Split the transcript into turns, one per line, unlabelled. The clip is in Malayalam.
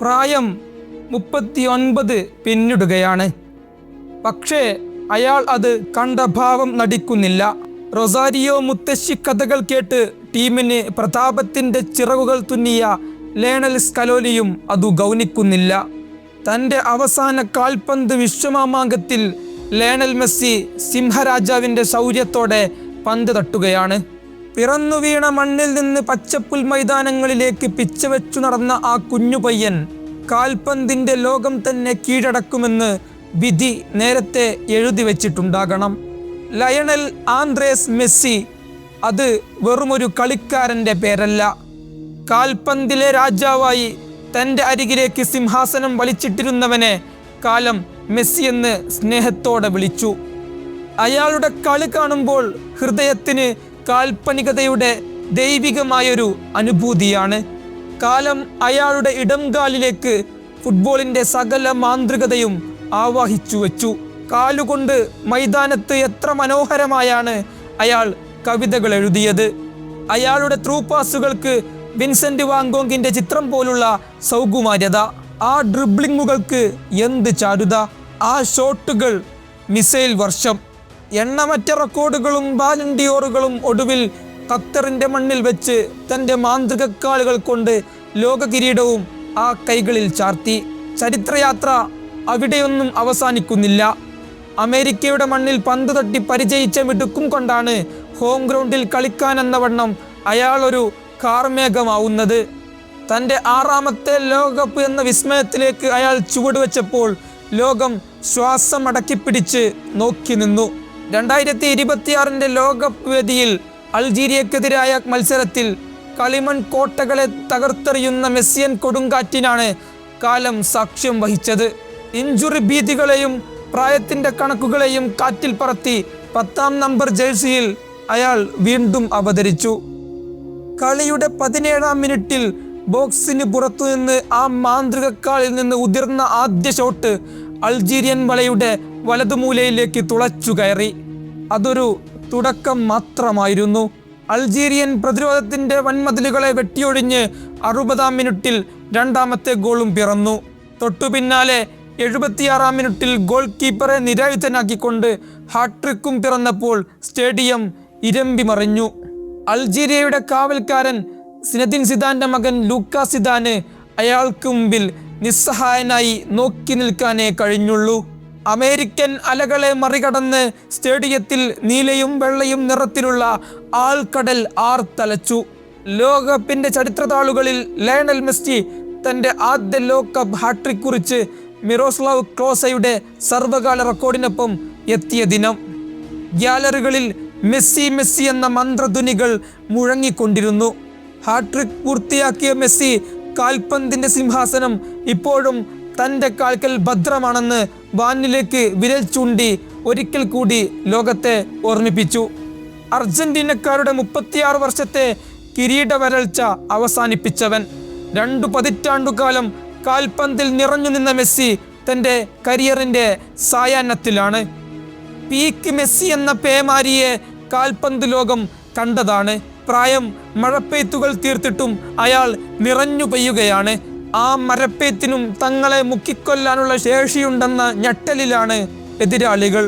പ്രായം 39 പിന്നിടുകയാണ്. പക്ഷേ അയാൾ അത് കണ്ട ഭാവം നടിക്കുന്നില്ല. റൊസാരിയോ മുത്തശ്ശി കഥകൾ കേട്ട് ടീമിന് പ്രതാപത്തിൻ്റെ ചിറകുകൾ തുന്നിയ ലയണൽ സ്കലോനിയും അതു ഗൗനിക്കുന്നില്ല. തൻ്റെ അവസാന കാൽപന്ത് വിശ്വമാമാങ്കത്തിൽ ലയണൽ മെസ്സി സിംഹരാജാവിൻ്റെ ശൗര്യത്തോടെ പന്ത് തട്ടുകയാണ്. പിറന്നു വീണ മണ്ണിൽ നിന്ന് പച്ചപ്പുൽ മൈതാനങ്ങളിലേക്ക് പിച്ചവെച്ചു നടന്ന ആ കുഞ്ഞു പയ്യൻ കാൽപന്തിൻ്റെ ലോകം തന്നെ കീഴടക്കുമെന്ന് വിധി നേരത്തെ എഴുതി വച്ചിട്ടുണ്ടാകണം. ലയണൽ ആന്ദ്രേസ് മെസ്സി അത് വെറുമൊരു കളിക്കാരൻ്റെ പേരല്ല. കാൽപന്തിലെ രാജാവായി തൻ്റെ അരികിലേക്ക് സിംഹാസനം വലിച്ചിട്ടിരുന്നവനെ കാലം മെസ്സി എന്ന് സ്നേഹത്തോടെ വിളിച്ചു. അയാളുടെ കളി കാണുമ്പോൾ ഹൃദയത്തിന് കാൽപ്പനികതയുടെ ദൈവികമായൊരു അനുഭൂതിയാണ്. കാലം അയാളുടെ ഇടംകാലിലേക്ക് ഫുട്ബോളിൻ്റെ സകല മാന്ത്രികതയും ആവാഹിച്ചു വച്ചു. കാലുകൊണ്ട് മൈതാനത്ത് എത്ര മനോഹരമായാണ് അയാൾ കവിതകൾ എഴുതിയത്. അയാളുടെ ത്രൂ പാസുകൾക്ക് വിൻസെന്റ് വാങ്കോങ്ങിൻ്റെ ചിത്രം പോലുള്ള സൗകുമാര്യത, ആ ഡ്രിബ്ലിങ്ങുകൾക്ക് എന്ത് ചാരുത, ആ ഷോട്ടുകൾ മിസൈൽ വർഷം. എണ്ണമറ്റ റെക്കോർഡുകളും ബാലൻഡിയോറുകളും ഒടുവിൽ ഖത്തറിൻ്റെ മണ്ണിൽ വെച്ച് തൻ്റെ മാന്ത്രിക കാലുകൾ കൊണ്ട് ലോക കിരീടവും ആ കൈകളിൽ ചാർത്തി. ചരിത്രയാത്ര അവിടെയൊന്നും അവസാനിക്കുന്നില്ല. അമേരിക്കയുടെ മണ്ണിൽ പന്ത് തട്ടി പരിചയിച്ച മിടുക്കും കൊണ്ടാണ് ഹോം ഗ്രൗണ്ടിൽ കളിക്കാനെന്ന വണ്ണം അയാളൊരു കാർമേഘമാവുന്നത്. തൻ്റെ 6ാമത്തെ ലോകകപ്പ് എന്ന വിസ്മയത്തിലേക്ക് അയാൾ ചുവടുവെച്ചപ്പോൾ ലോകം ശ്വാസം അടക്കിപ്പിടിച്ച് നോക്കി നിന്നു. 2026 ലോകകപ്പ് വേദിയിൽ അൾജീരിയക്കെതിരായ മത്സരത്തിൽ കളിമൺ കോട്ടകളെ തകർത്തെറിയുന്ന മെസ്സിയൻ കൊടുങ്കാറ്റിനാണ് കാലം സാക്ഷ്യം വഹിച്ചത്. ഇഞ്ചുറി ഭീതികളെയും പ്രായത്തിൻ്റെ കണക്കുകളെയും കാറ്റിൽ പറത്തി 10ാം നമ്പർ ജേഴ്സിയിൽ അയാൾ വീണ്ടും അവതരിച്ചു. കളിയുടെ 17ാം മിനിറ്റിൽ ബോക്സിന് പുറത്തുനിന്ന് ആ മാന്ത്രികക്കാളിൽ നിന്ന് ഉതിർന്ന ആദ്യ ഷോട്ട് അൾജീരിയൻ വലയുടെ വലതുമൂലയിലേക്ക് തുളച്ചു കയറി. അതൊരു തുടക്കം മാത്രമായിരുന്നു. അൾജീരിയൻ പ്രതിരോധത്തിൻ്റെ വൻമതിലുകളെ വെട്ടിയൊഴിഞ്ഞ് 60ാം മിനിറ്റിൽ 2ാമത്തെ ഗോളും പിറന്നു. തൊട്ടു പിന്നാലെ 76ാം മിനിറ്റിൽ ഗോൾ കീപ്പറെ നിരായുധനാക്കിക്കൊണ്ട് ഹാട്രിക്കും പിറന്നപ്പോൾ സ്റ്റേഡിയം ഇരമ്പി മറിഞ്ഞു. അൾജീരിയയുടെ കാവൽക്കാരൻ സിനദിൻ സിദാന്റെ മകൻ ലൂക്ക സിദാന് അയാൾക്ക് മുമ്പിൽ നിസ്സഹായനായി നോക്കി നിൽക്കാനേ കഴിഞ്ഞുള്ളൂ. അമേരിക്കൻ അലകളെ മറികടന്ന് സ്റ്റേഡിയത്തിൽ നീലയും വെള്ളയും നിറത്തിലുള്ള ആൾക്കടൽ ആർത്തലച്ചു. ലോകകപ്പിൻ്റെ ചരിത്രതാളുകളിൽ ലയണൽ മെസ്സി തൻ്റെ ആദ്യ ലോകകപ്പ് ഹാട്രിക് കുറിച്ച് മിറോസ്ലാവ് ക്ലോസയുടെ സർവകാല റെക്കോർഡിനൊപ്പം എത്തിയ ദിനം. ഗ്യാലറികളിൽ മെസ്സി മെസ്സി എന്ന മന്ത്രധ്വനികൾ മുഴങ്ങിക്കൊണ്ടിരുന്നു. ഹാട്രിക് പൂർത്തിയാക്കിയ മെസ്സി കാൽപന്തിൻ്റെ സിംഹാസനം ഇപ്പോഴും തൻ്റെ കാൽക്കൽ ഭദ്രമാണെന്ന് വാനിലേക്ക് വിരൽ ചൂണ്ടി ഒരിക്കൽ കൂടി ലോകത്തെ ഓർമ്മിപ്പിച്ചു. അർജന്റീനക്കാരുടെ 36 വർഷത്തെ കിരീട വരൾച്ച അവസാനിപ്പിച്ചവൻ, 2 പതിറ്റാണ്ടുകാലം കാൽപന്തിൽ നിറഞ്ഞു നിന്ന മെസ്സി തൻ്റെ കരിയറിൻ്റെ സായാഹ്നത്തിലാണ്. പീക്ക് മെസ്സി എന്ന പേമാരിയെ കാൽപന്ത് ലോകം കണ്ടതാണ്. പ്രായം മഴപ്പെയ്ത്തുകൾ തീർത്തിട്ടും അയാൾ നിറഞ്ഞു പെയ്യുകയാണ്. ആ മരപ്പെയ്ത്തിനും തങ്ങളെ മുക്കിക്കൊല്ലാനുള്ള ശേഷിയുണ്ടെന്ന ഞെട്ടലിലാണ് എതിരാളികൾ.